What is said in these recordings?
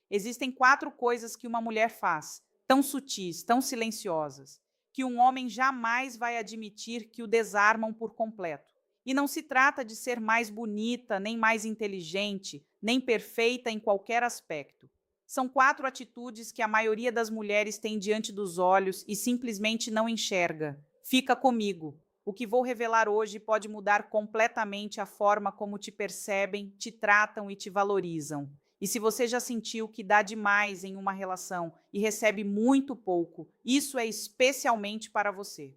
Existem 4 coisas que uma mulher faz, tão sutis, tão silenciosas, que um homem jamais vai admitir que o desarmam por completo. E não se trata de ser mais bonita, nem mais inteligente, nem perfeita em qualquer aspecto. São 4 atitudes que a maioria das mulheres tem diante dos olhos e simplesmente não enxerga. Fica comigo. O que vou revelar hoje pode mudar completamente a forma como te percebem, te tratam e te valorizam. E se você já sentiu que dá demais em uma relação e recebe muito pouco, isso é especialmente para você.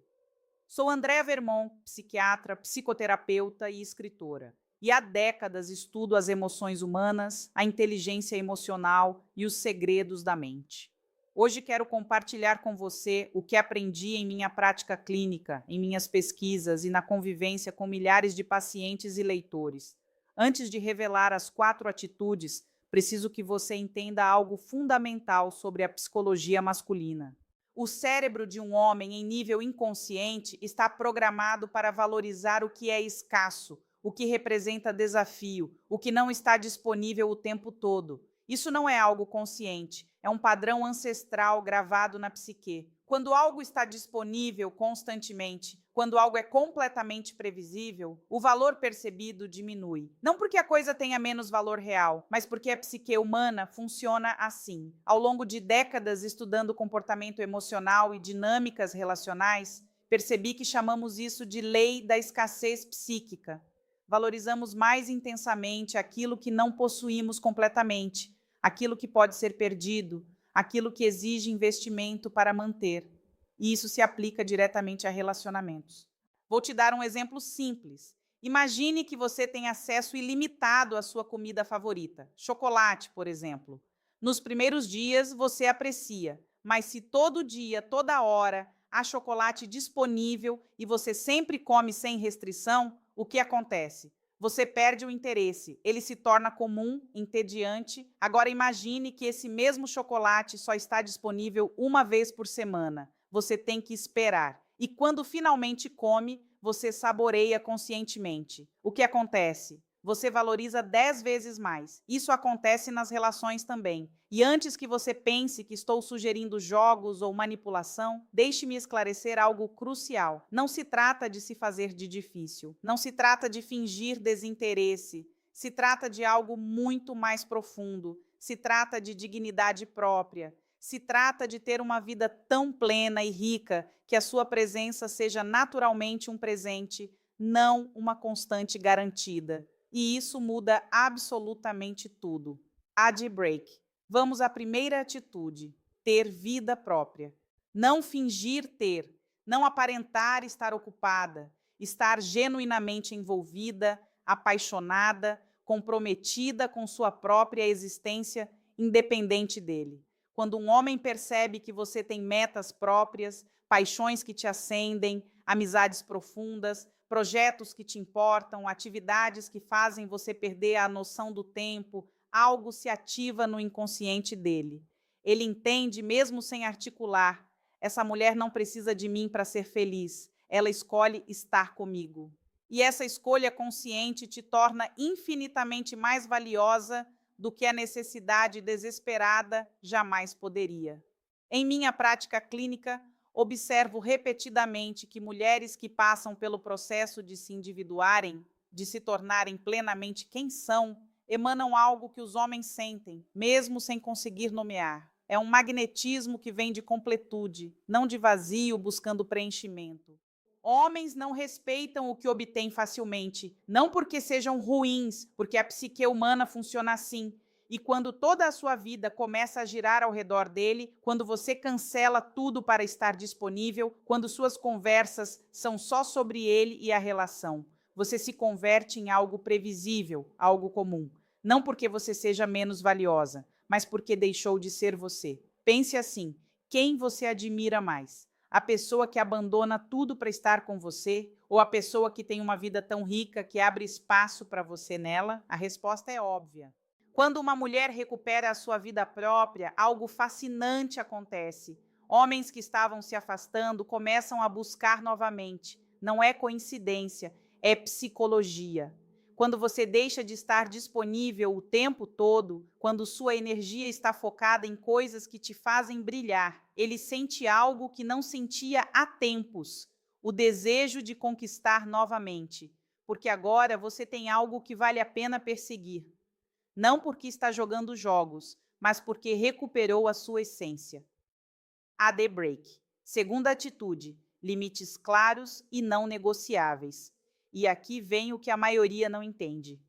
Sou Andréa Vermont, psiquiatra, psicoterapeuta e escritora. E há décadas estudo as emoções humanas, a inteligência emocional e os segredos da mente. Hoje quero compartilhar com você o que aprendi em minha prática clínica, em minhas pesquisas e na convivência com milhares de pacientes e leitores. Antes de revelar as 4 atitudes, preciso que você entenda algo fundamental sobre a psicologia masculina. O cérebro de um homem, em nível inconsciente, está programado para valorizar o que é escasso, o que representa desafio, o que não está disponível o tempo todo. Isso não é algo consciente, é um padrão ancestral gravado na psique. Quando algo está disponível constantemente, quando algo é completamente previsível, o valor percebido diminui. Não porque a coisa tenha menos valor real, mas porque a psique humana funciona assim. Ao longo de décadas estudando comportamento emocional e dinâmicas relacionais, percebi que chamamos isso de lei da escassez psíquica. Valorizamos mais intensamente aquilo que não possuímos completamente, aquilo que pode ser perdido, aquilo que exige investimento para manter. E isso se aplica diretamente a relacionamentos. Vou te dar um exemplo simples. Imagine que você tem acesso ilimitado à sua comida favorita, chocolate, por exemplo. Nos primeiros dias você aprecia, mas se todo dia, toda hora, há chocolate disponível e você sempre come sem restrição, o que acontece? Você perde o interesse, ele se torna comum, entediante. Agora imagine que esse mesmo chocolate só está disponível uma vez por semana. Você tem que esperar. E quando finalmente come, você saboreia conscientemente. O que acontece? Você valoriza 10 vezes mais. Isso acontece nas relações também. E antes que você pense que estou sugerindo jogos ou manipulação, deixe-me esclarecer algo crucial. Não se trata de se fazer de difícil. Não se trata de fingir desinteresse. Se trata de algo muito mais profundo. Se trata de dignidade própria. Se trata de ter uma vida tão plena e rica que a sua presença seja naturalmente um presente, não uma constante garantida. E isso muda absolutamente tudo. Ad break. Vamos à primeira atitude: ter vida própria. Não fingir ter, não aparentar estar ocupada, estar genuinamente envolvida, apaixonada, comprometida com sua própria existência, independente dele. Quando um homem percebe que você tem metas próprias, paixões que te acendem, amizades profundas, projetos que te importam, atividades que fazem você perder a noção do tempo, algo se ativa no inconsciente dele. Ele entende, mesmo sem articular: essa mulher não precisa de mim para ser feliz, ela escolhe estar comigo. E essa escolha consciente te torna infinitamente mais valiosa do que a necessidade desesperada jamais poderia. Em minha prática clínica, observo repetidamente que mulheres que passam pelo processo de se individuarem, de se tornarem plenamente quem são, emanam algo que os homens sentem, mesmo sem conseguir nomear. É um magnetismo que vem de completude, não de vazio buscando preenchimento. Homens não respeitam o que obtêm facilmente, não porque sejam ruins, porque a psique humana funciona assim. E quando toda a sua vida começa a girar ao redor dele, quando você cancela tudo para estar disponível, quando suas conversas são só sobre ele e a relação, você se converte em algo previsível, algo comum. Não porque você seja menos valiosa, mas porque deixou de ser você. Pense assim: quem você admira mais? A pessoa que abandona tudo para estar com você, ou a pessoa que tem uma vida tão rica que abre espaço para você nela? A resposta é óbvia. Quando uma mulher recupera a sua vida própria, algo fascinante acontece. Homens que estavam se afastando começam a buscar novamente. Não é coincidência, é psicologia. quando você deixa de estar disponível o tempo todo, quando sua energia está focada em coisas que te fazem brilhar, ele sente algo que não sentia há tempos, o desejo de conquistar novamente, porque agora você tem algo que vale a pena perseguir, não porque está jogando jogos, mas porque recuperou a sua essência. AD Break. Segunda atitude, limites claros e não negociáveis. E aqui vem o que a maioria não entende.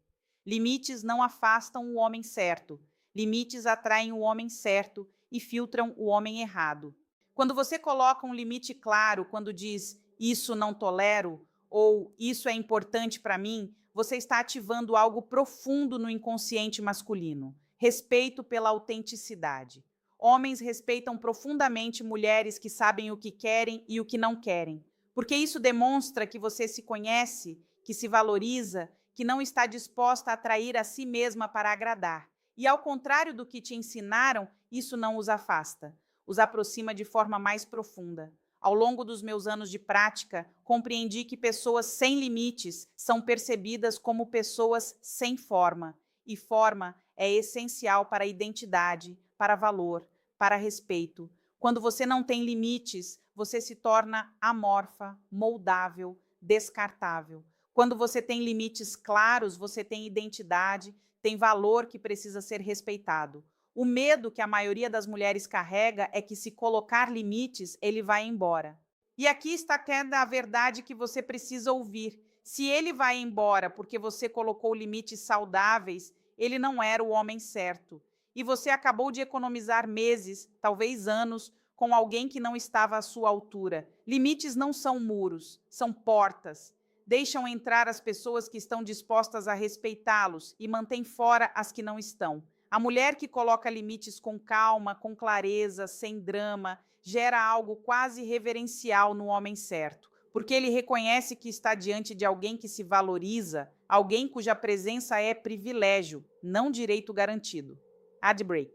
Limites não afastam o homem certo. Limites atraem o homem certo e filtram o homem errado. Quando você coloca um limite claro, quando diz isso não tolero ou isso é importante para mim, você está ativando algo profundo no inconsciente masculino. Respeito pela autenticidade. Homens respeitam profundamente mulheres que sabem o que querem e o que não querem, porque isso demonstra que você se conhece, que se valoriza, que não está disposta a atrair a si mesma para agradar. E ao contrário do que te ensinaram, isso não os afasta, os aproxima de forma mais profunda. Ao longo dos meus anos de prática, compreendi que pessoas sem limites são percebidas como pessoas sem forma, e forma é essencial para a identidade, para valor, para respeito. Quando você não tem limites, você se torna amorfa, moldável, descartável. Quando você tem limites claros, você tem identidade, tem valor que precisa ser respeitado. O medo que a maioria das mulheres carrega é que, se colocar limites, ele vai embora. E aqui está a verdade que você precisa ouvir. Se ele vai embora porque você colocou limites saudáveis, ele não era o homem certo. E você acabou de economizar meses, talvez anos, com alguém que não estava à sua altura. Limites não são muros, são portas. Deixam entrar as pessoas que estão dispostas a respeitá-los e mantém fora as que não estão. A mulher que coloca limites com calma, com clareza, sem drama, gera algo quase reverencial no homem certo, porque ele reconhece que está diante de alguém que se valoriza, alguém cuja presença é privilégio, não direito garantido. Ad break.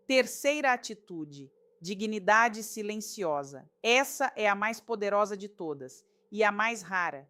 Terceira atitude, dignidade silenciosa. Essa é a mais poderosa de todas e a mais rara.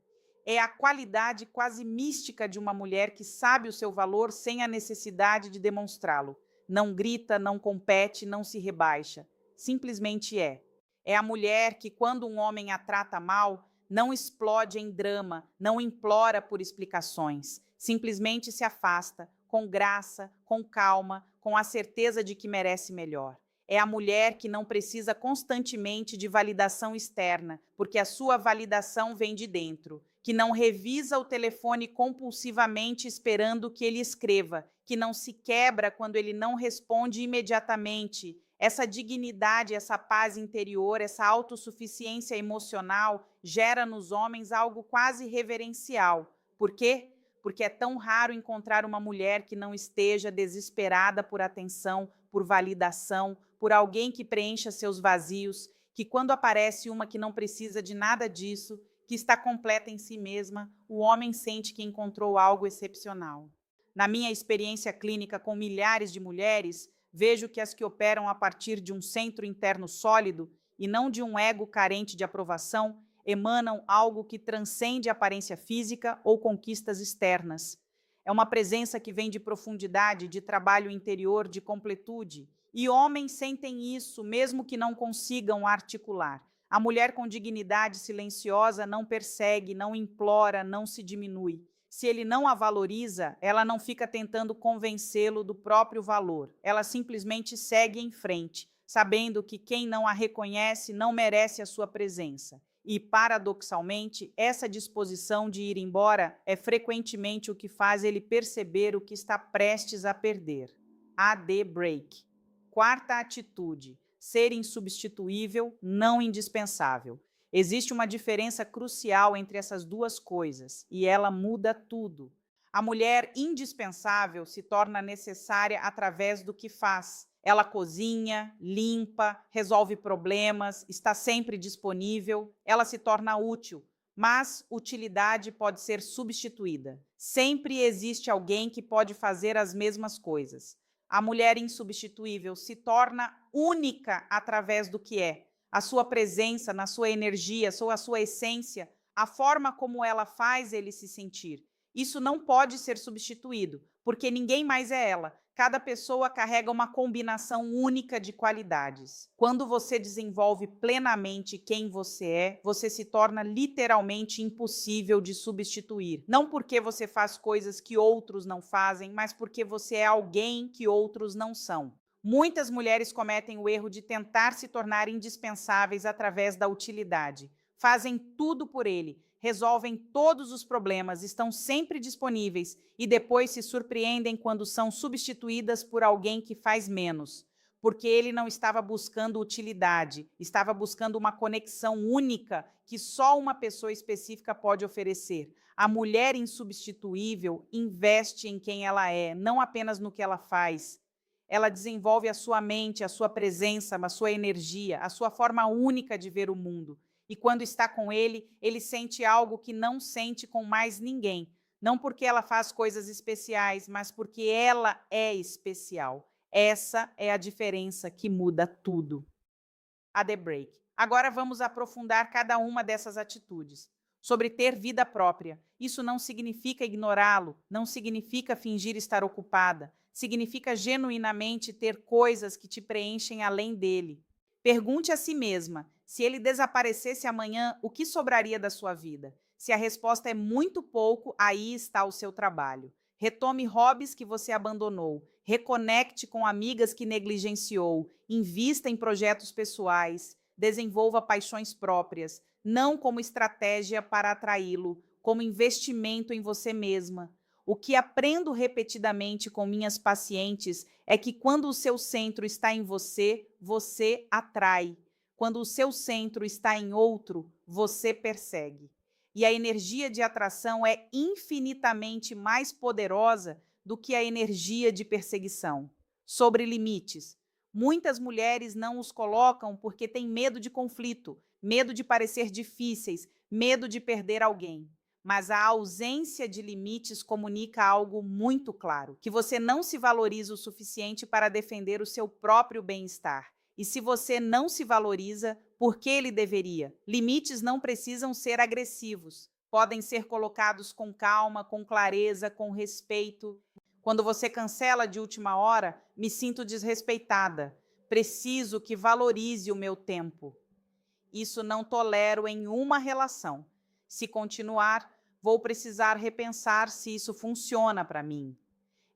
É a qualidade quase mística de uma mulher que sabe o seu valor sem a necessidade de demonstrá-lo. Não grita, não compete, não se rebaixa. Simplesmente é. É a mulher que, quando um homem a trata mal, não explode em drama, não implora por explicações. Simplesmente se afasta, com graça, com calma, com a certeza de que merece melhor. É a mulher que não precisa constantemente de validação externa, porque a sua validação vem de dentro, que não revisa o telefone compulsivamente esperando que ele escreva, que não se quebra quando ele não responde imediatamente. Essa dignidade, essa paz interior, essa autossuficiência emocional gera nos homens algo quase reverencial. Por quê? Porque é tão raro encontrar uma mulher que não esteja desesperada por atenção, por validação, por alguém que preencha seus vazios, que quando aparece uma que não precisa de nada disso, que está completa em si mesma, o homem sente que encontrou algo excepcional. Na minha experiência clínica com milhares de mulheres, vejo que as que operam a partir de um centro interno sólido e não de um ego carente de aprovação, emanam algo que transcende a aparência física ou conquistas externas. É uma presença que vem de profundidade, de trabalho interior, de completude. E homens sentem isso, mesmo que não consigam articular. A mulher com dignidade silenciosa não persegue, não implora, não se diminui. Se ele não a valoriza, ela não fica tentando convencê-lo do próprio valor. Ela simplesmente segue em frente, sabendo que quem não a reconhece não merece a sua presença. E, paradoxalmente, essa disposição de ir embora é frequentemente o que faz ele perceber o que está prestes a perder. AD Break. Quarta atitude: ser insubstituível, não indispensável. Existe uma diferença crucial entre essas duas coisas e ela muda tudo. A mulher indispensável se torna necessária através do que faz. Ela cozinha, limpa, resolve problemas, está sempre disponível, ela se torna útil. Mas utilidade pode ser substituída. Sempre existe alguém que pode fazer as mesmas coisas. A mulher insubstituível se torna única através do que é. A sua presença, na sua energia, a sua essência, a forma como ela faz ele se sentir. Isso não pode ser substituído, porque ninguém mais é ela. Cada pessoa carrega uma combinação única de qualidades. Quando você desenvolve plenamente quem você se torna literalmente impossível de substituir. Não porque você faz coisas que outros não fazem, mas porque você é alguém que outros não são. Muitas mulheres cometem o erro de tentar se tornar indispensáveis através da utilidade. Fazem tudo por ele, resolvem todos os problemas, estão sempre disponíveis e depois se surpreendem quando são substituídas por alguém que faz menos. Porque ele não estava buscando utilidade, estava buscando uma conexão única que só uma pessoa específica pode oferecer. A mulher insubstituível investe em quem ela é, não apenas no que ela faz. Ela desenvolve a sua mente, a sua presença, a sua energia, a sua forma única de ver o mundo. E quando está com ele, ele sente algo que não sente com mais ninguém. Não porque ela faz coisas especiais, mas porque ela é especial. Essa é a diferença que muda tudo. A The Break. Agora vamos aprofundar cada uma dessas atitudes. Sobre ter vida própria. Isso não significa ignorá-lo, não significa fingir estar ocupada, significa genuinamente ter coisas que te preenchem além dele. Pergunte a si mesma: se ele desaparecesse amanhã, o que sobraria da sua vida? Se a resposta é muito pouco, aí está o seu trabalho. Retome hobbies que você abandonou, reconecte com amigas que negligenciou, invista em projetos pessoais, desenvolva paixões próprias, não como estratégia para atraí-lo, como investimento em você mesma. O que aprendo repetidamente com minhas pacientes é que quando o seu centro está em você, você atrai. Quando o seu centro está em outro, você persegue. E a energia de atração é infinitamente mais poderosa do que a energia de perseguição. Sobre limites. Muitas mulheres não os colocam porque têm medo de conflito, medo de parecer difíceis, medo de perder alguém. Mas a ausência de limites comunica algo muito claro: que você não se valoriza o suficiente para defender o seu próprio bem-estar. E se você não se valoriza, por que ele deveria? Limites não precisam ser agressivos. Podem ser colocados com calma, com clareza, com respeito. Quando você cancela de última hora, me sinto desrespeitada. Preciso que valorize o meu tempo. Isso não tolero em uma relação. Se continuar, vou precisar repensar se isso funciona para mim.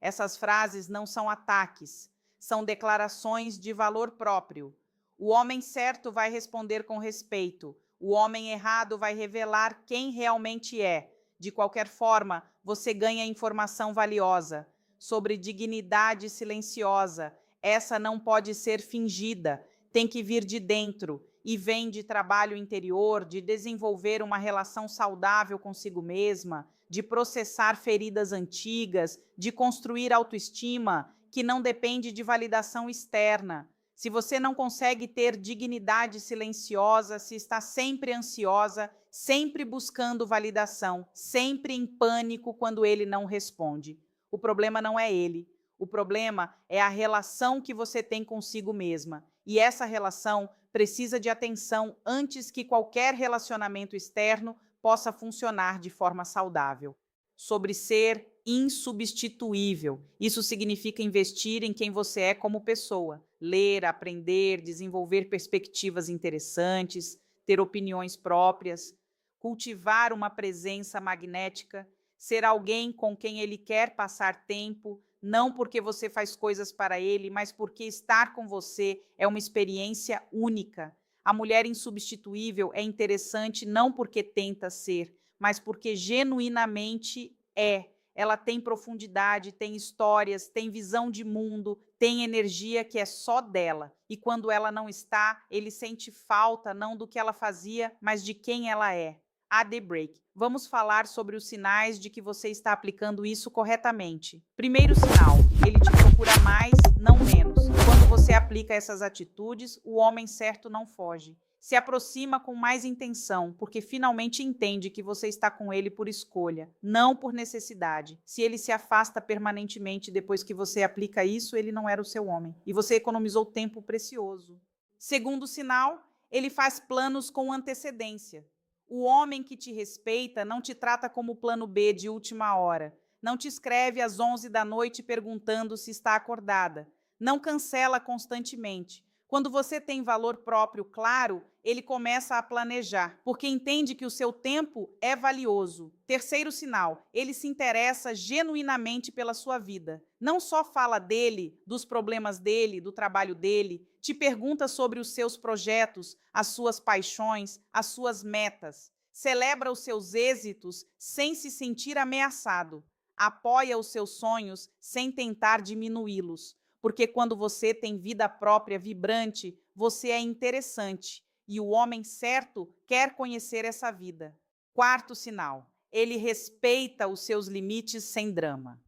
Essas frases não são ataques, são declarações de valor próprio. O homem certo vai responder com respeito. O homem errado vai revelar quem realmente é. De qualquer forma, você ganha informação valiosa sobre dignidade silenciosa. Essa não pode ser fingida, tem que vir de dentro e vem de trabalho interior, de desenvolver uma relação saudável consigo mesma, de processar feridas antigas, de construir autoestima que não depende de validação externa. Se você não consegue ter dignidade silenciosa, se está sempre ansiosa, sempre buscando validação, sempre em pânico quando ele não responde. O problema não é ele. O problema é a relação que você tem consigo mesma. E essa relação precisa de atenção antes que qualquer relacionamento externo possa funcionar de forma saudável. Sobre ser insubstituível. Isso significa investir em quem você é como pessoa. Ler, aprender, desenvolver perspectivas interessantes, ter opiniões próprias, cultivar uma presença magnética, ser alguém com quem ele quer passar tempo, não porque você faz coisas para ele, mas porque estar com você é uma experiência única. A mulher insubstituível é interessante não porque tenta ser, mas porque genuinamente é. Ela tem profundidade, tem histórias, tem visão de mundo, tem energia que é só dela. E quando ela não está, ele sente falta não do que ela fazia, mas de quem ela é. A The Break. Vamos falar sobre os sinais de que você está aplicando isso corretamente. Primeiro sinal, ele te procura mais, não menos. Quando você aplica essas atitudes, o homem certo não foge. Se aproxima com mais intenção, porque finalmente entende que você está com ele por escolha, não por necessidade. Se ele se afasta permanentemente depois que você aplica isso, ele não era o seu homem. E você economizou tempo precioso. Segundo sinal, ele faz planos com antecedência. O homem que te respeita não te trata como plano B de última hora. Não te escreve às 11 da noite perguntando se está acordada. Não cancela constantemente. Quando você tem valor próprio claro, ele começa a planejar, porque entende que o seu tempo é valioso. Terceiro sinal, ele se interessa genuinamente pela sua vida. Não só fala dele, dos problemas dele, do trabalho dele, te pergunta sobre os seus projetos, as suas paixões, as suas metas. Celebra os seus êxitos sem se sentir ameaçado. Apoia os seus sonhos sem tentar diminuí-los. Porque quando você tem vida própria vibrante, você é interessante e o homem certo quer conhecer essa vida. Quarto sinal, ele respeita os seus limites sem drama.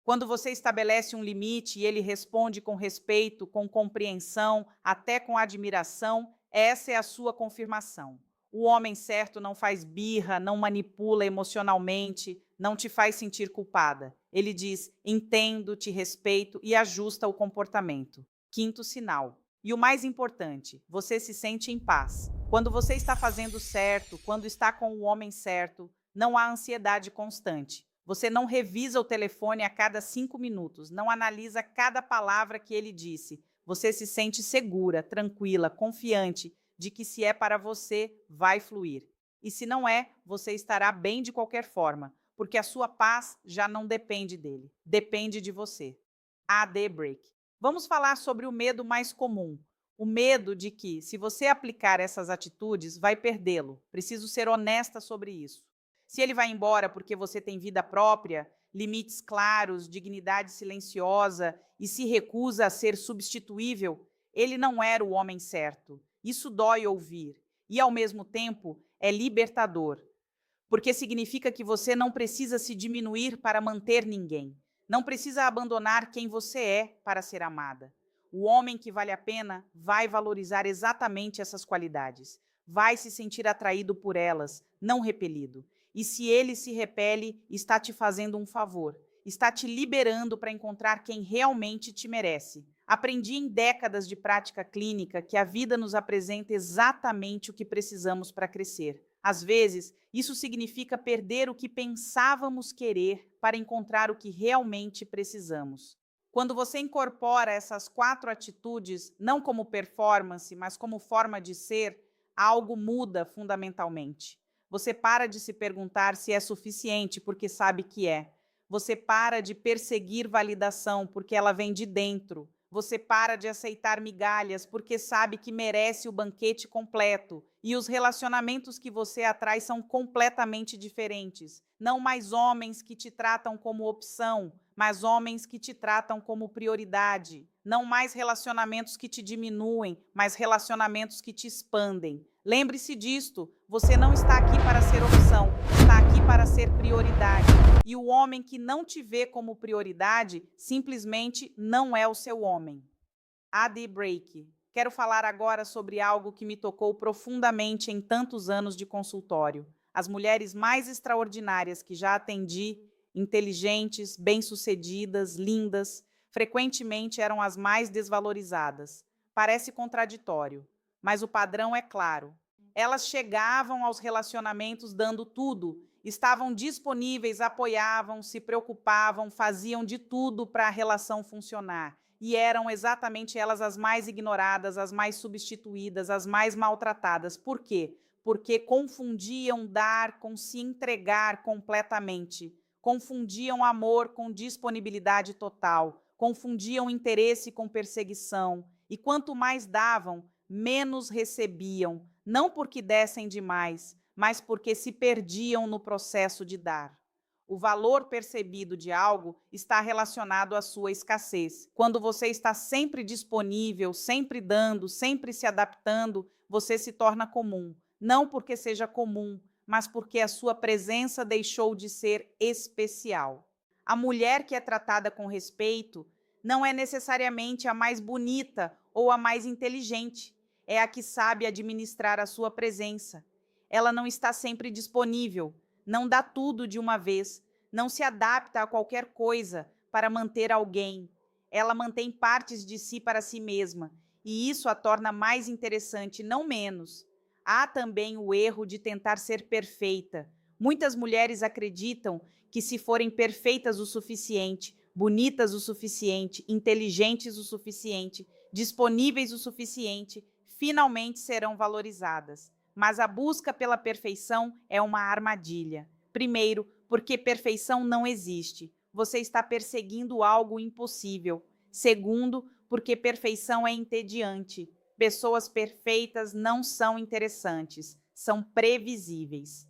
Quando você estabelece um limite e ele responde com respeito, com compreensão, até com admiração, essa é a sua confirmação. O homem certo não faz birra, não manipula emocionalmente, não te faz sentir culpada. Ele diz: entendo, te respeito e ajusta o comportamento. Quinto sinal. E o mais importante, você se sente em paz. Quando você está fazendo certo, quando está com o homem certo, não há ansiedade constante. Você não revisa o telefone a cada 5 minutos, não analisa cada palavra que ele disse. Você se sente segura, tranquila, confiante de que se é para você, vai fluir. E se não é, você estará bem de qualquer forma, porque a sua paz já não depende dele, depende de você. AD Break. Vamos falar sobre o medo mais comum. O medo de que, se você aplicar essas atitudes, vai perdê-lo. Preciso ser honesta sobre isso. Se ele vai embora porque você tem vida própria, limites claros, dignidade silenciosa e se recusa a ser substituível, ele não era o homem certo. Isso dói ouvir e, ao mesmo tempo, é libertador, porque significa que você não precisa se diminuir para manter ninguém. Não precisa abandonar quem você é para ser amada. O homem que vale a pena vai valorizar exatamente essas qualidades. Vai se sentir atraído por elas, não repelido. E se ele se repele, está te fazendo um favor. Está te liberando para encontrar quem realmente te merece. Aprendi em décadas de prática clínica que a vida nos apresenta exatamente o que precisamos para crescer. Às vezes, isso significa perder o que pensávamos querer para encontrar o que realmente precisamos. Quando você incorpora essas 4 atitudes, não como performance, mas como forma de ser, algo muda fundamentalmente. Você para de se perguntar se é suficiente porque sabe que é. Você para de perseguir validação porque ela vem de dentro. Você para de aceitar migalhas porque sabe que merece o banquete completo. E os relacionamentos que você atrai são completamente diferentes. Não mais homens que te tratam como opção, mas homens que te tratam como prioridade. Não mais relacionamentos que te diminuem, mas relacionamentos que te expandem. Lembre-se disto, você não está aqui para ser opção, está aqui para ser prioridade. E o homem que não te vê como prioridade simplesmente não é o seu homem. AD Break. Quero falar agora sobre algo que me tocou profundamente em tantos anos de consultório. As mulheres mais extraordinárias que já atendi, inteligentes, bem-sucedidas, lindas, frequentemente eram as mais desvalorizadas. Parece contraditório, mas o padrão é claro. Elas chegavam aos relacionamentos dando tudo, estavam disponíveis, apoiavam, se preocupavam, faziam de tudo para a relação funcionar. E eram exatamente elas as mais ignoradas, as mais substituídas, as mais maltratadas. Por quê? Porque confundiam dar com se entregar completamente. Confundiam amor com disponibilidade total. Confundiam interesse com perseguição. E quanto mais davam, menos recebiam. Não porque dessem demais, mas porque se perdiam no processo de dar. O valor percebido de algo está relacionado à sua escassez. Quando você está sempre disponível, sempre dando, sempre se adaptando, você se torna comum. Não porque seja comum, mas porque a sua presença deixou de ser especial. A mulher que é tratada com respeito não é necessariamente a mais bonita ou a mais inteligente. É a que sabe administrar a sua presença. Ela não está sempre disponível, não dá tudo de uma vez, não se adapta a qualquer coisa para manter alguém. Ela mantém partes de si para si mesma, e isso a torna mais interessante, não menos. Há também o erro de tentar ser perfeita. Muitas mulheres acreditam que, se forem perfeitas o suficiente, bonitas o suficiente, inteligentes o suficiente, disponíveis o suficiente, finalmente serão valorizadas. Mas a busca pela perfeição é uma armadilha. Primeiro, porque perfeição não existe. Você está perseguindo algo impossível. Segundo, porque perfeição é entediante. Pessoas perfeitas não são interessantes, são previsíveis.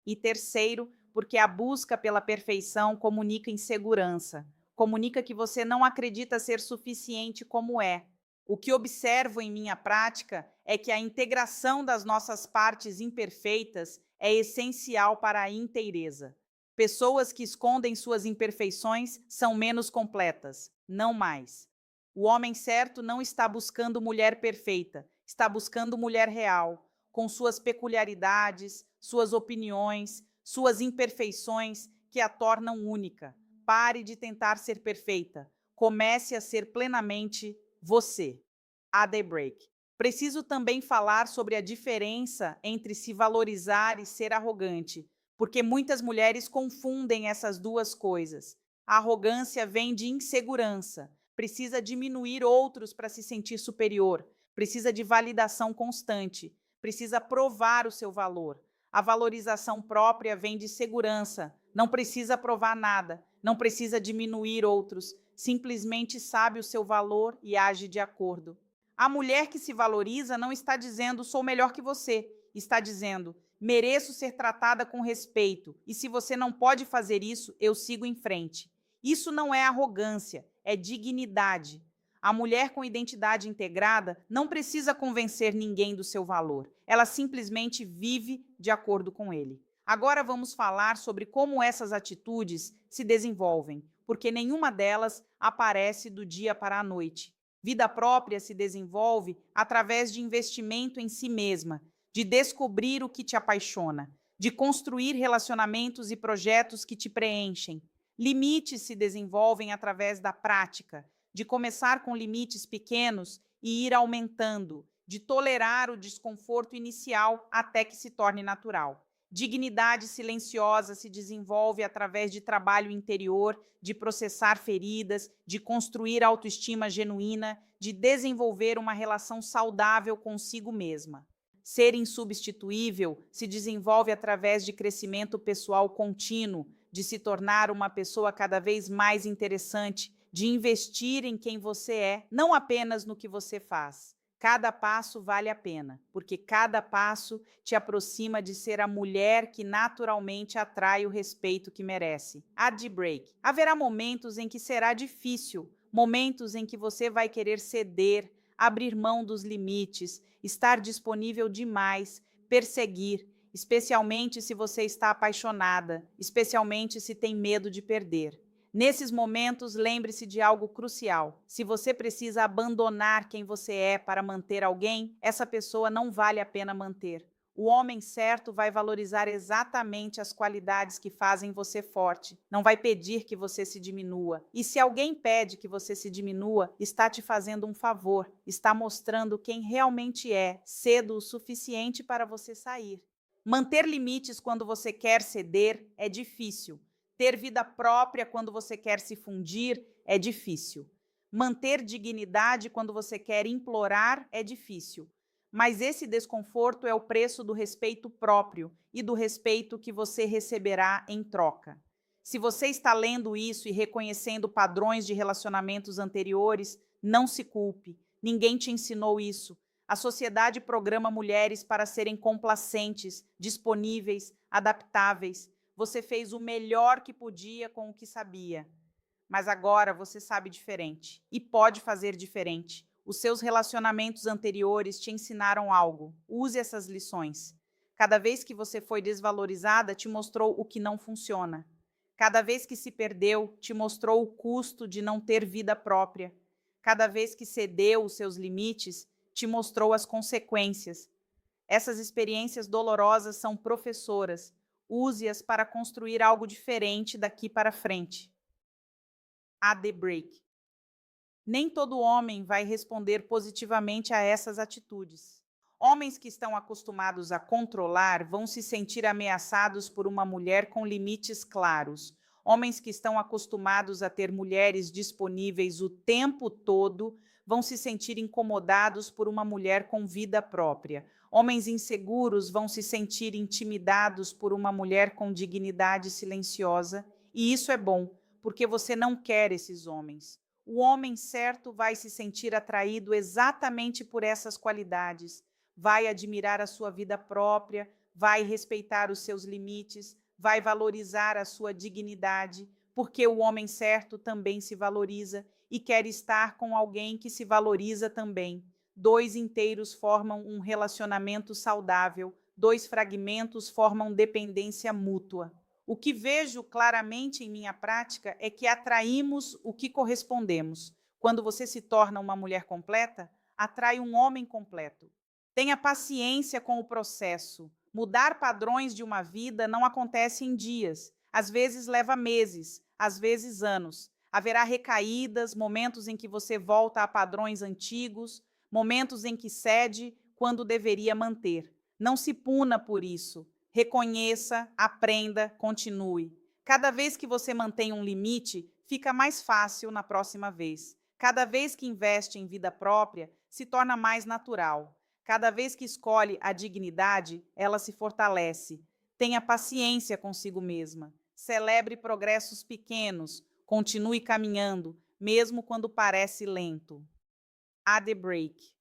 E terceiro, porque a busca pela perfeição comunica insegurança, comunica que você não acredita ser suficiente como é. O que observo em minha prática é que a integração das nossas partes imperfeitas é essencial para a inteireza. Pessoas que escondem suas imperfeições são menos completas, não mais. O homem certo não está buscando mulher perfeita, está buscando mulher real, com suas peculiaridades, suas opiniões, suas imperfeições que a tornam única. Pare de tentar ser perfeita. Comece a ser plenamente você. A The Break. Preciso também falar sobre a diferença entre se valorizar e ser arrogante, porque muitas mulheres confundem essas duas coisas. A arrogância vem de insegurança, precisa diminuir outros para se sentir superior, precisa de validação constante, precisa provar o seu valor. A valorização própria vem de segurança, não precisa provar nada, não precisa diminuir outros, simplesmente sabe o seu valor e age de acordo. A mulher que se valoriza não está dizendo sou melhor que você, está dizendo mereço ser tratada com respeito e se você não pode fazer isso, eu sigo em frente. Isso não é arrogância, é dignidade. A mulher com identidade integrada não precisa convencer ninguém do seu valor, ela simplesmente vive de acordo com ele. Agora vamos falar sobre como essas atitudes se desenvolvem, porque nenhuma delas aparece do dia para a noite. Vida própria se desenvolve através de investimento em si mesma, de descobrir o que te apaixona, de construir relacionamentos e projetos que te preenchem. Limites se desenvolvem através da prática, de começar com limites pequenos e ir aumentando, de tolerar o desconforto inicial até que se torne natural. Dignidade silenciosa se desenvolve através de trabalho interior, de processar feridas, de construir autoestima genuína, de desenvolver uma relação saudável consigo mesma. Ser insubstituível se desenvolve através de crescimento pessoal contínuo, de se tornar uma pessoa cada vez mais interessante, de investir em quem você é, não apenas no que você faz. Cada passo vale a pena, porque cada passo te aproxima de ser a mulher que naturalmente atrai o respeito que merece. A The Break. Haverá momentos em que será difícil, momentos em que você vai querer ceder, abrir mão dos limites, estar disponível demais, perseguir, especialmente se você está apaixonada, especialmente se tem medo de perder. Nesses momentos, lembre-se de algo crucial. Se você precisa abandonar quem você é para manter alguém, essa pessoa não vale a pena manter. O homem certo vai valorizar exatamente as qualidades que fazem você forte. Não vai pedir que você se diminua. E se alguém pede que você se diminua, está te fazendo um favor, está mostrando quem realmente é, cedo o suficiente para você sair. Manter limites quando você quer ceder é difícil. Ter vida própria quando você quer se fundir é difícil. Manter dignidade quando você quer implorar é difícil. Mas esse desconforto é o preço do respeito próprio e do respeito que você receberá em troca. Se você está lendo isso e reconhecendo padrões de relacionamentos anteriores, não se culpe. Ninguém te ensinou isso. A sociedade programa mulheres para serem complacentes, disponíveis, adaptáveis. Você fez o melhor que podia com o que sabia. Mas agora você sabe diferente e pode fazer diferente. Os seus relacionamentos anteriores te ensinaram algo. Use essas lições. Cada vez que você foi desvalorizada, te mostrou o que não funciona. Cada vez que se perdeu, te mostrou o custo de não ter vida própria. Cada vez que cedeu os seus limites, te mostrou as consequências. Essas experiências dolorosas são professoras. Use-as para construir algo diferente daqui para frente. A The Break. Nem todo homem vai responder positivamente a essas atitudes. Homens que estão acostumados a controlar vão se sentir ameaçados por uma mulher com limites claros. Homens que estão acostumados a ter mulheres disponíveis o tempo todo vão se sentir incomodados por uma mulher com vida própria. Homens inseguros vão se sentir intimidados por uma mulher com dignidade silenciosa. E isso é bom, porque você não quer esses homens. O homem certo vai se sentir atraído exatamente por essas qualidades. Vai admirar a sua vida própria, vai respeitar os seus limites, vai valorizar a sua dignidade, porque o homem certo também se valoriza e quer estar com alguém que se valoriza também. Dois inteiros formam um relacionamento saudável, dois fragmentos formam dependência mútua. O que vejo claramente em minha prática é que atraímos o que correspondemos. Quando você se torna uma mulher completa, atrai um homem completo. Tenha paciência com o processo. Mudar padrões de uma vida não acontece em dias. Às vezes leva meses, às vezes anos. Haverá recaídas, momentos em que você volta a padrões antigos, momentos em que cede quando deveria manter. Não se puna por isso. Reconheça, aprenda, continue. Cada vez que você mantém um limite, fica mais fácil na próxima vez. Cada vez que investe em vida própria, se torna mais natural. Cada vez que escolhe a dignidade, ela se fortalece. Tenha paciência consigo mesma. Celebre progressos pequenos. Continue caminhando, mesmo quando parece lento. A The Break.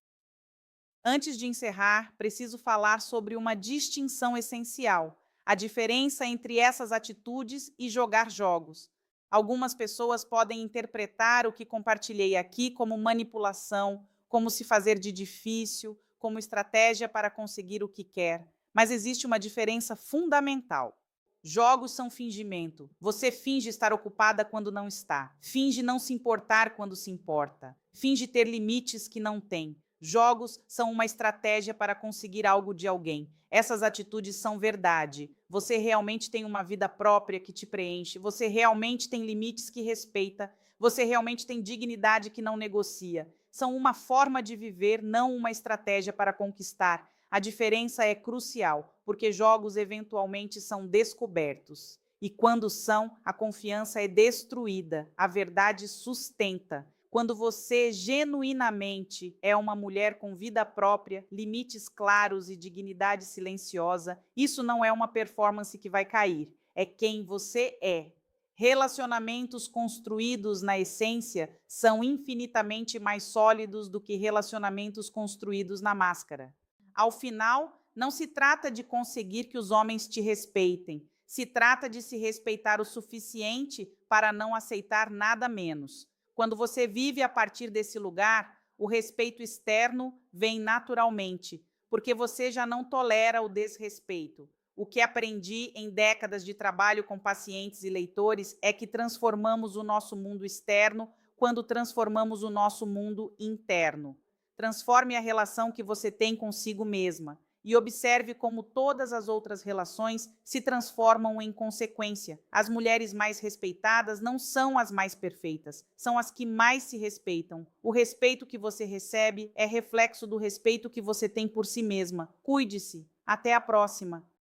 Antes de encerrar, preciso falar sobre uma distinção essencial: a diferença entre essas atitudes e jogar jogos. Algumas pessoas podem interpretar o que compartilhei aqui como manipulação, como se fazer de difícil, como estratégia para conseguir o que quer. Mas existe uma diferença fundamental. Jogos são fingimento. Você finge estar ocupada quando não está. Finge não se importar quando se importa. Finge ter limites que não tem. Jogos são uma estratégia para conseguir algo de alguém. Essas atitudes são verdade. Você realmente tem uma vida própria que te preenche. Você realmente tem limites que respeita. Você realmente tem dignidade que não negocia. São uma forma de viver, não uma estratégia para conquistar. A diferença é crucial, porque jogos eventualmente são descobertos. E quando são, a confiança é destruída, a verdade sustenta. Quando você genuinamente é uma mulher com vida própria, limites claros e dignidade silenciosa, isso não é uma performance que vai cair, é quem você é. Relacionamentos construídos na essência são infinitamente mais sólidos do que relacionamentos construídos na máscara. Ao final, não se trata de conseguir que os homens te respeitem, se trata de se respeitar o suficiente para não aceitar nada menos. Quando você vive a partir desse lugar, o respeito externo vem naturalmente, porque você já não tolera o desrespeito. O que aprendi em décadas de trabalho com pacientes e leitores é que transformamos o nosso mundo externo quando transformamos o nosso mundo interno. Transforme a relação que você tem consigo mesma e observe como todas as outras relações se transformam em consequência. As mulheres mais respeitadas não são as mais perfeitas, são as que mais se respeitam. O respeito que você recebe é reflexo do respeito que você tem por si mesma. Cuide-se. Até a próxima.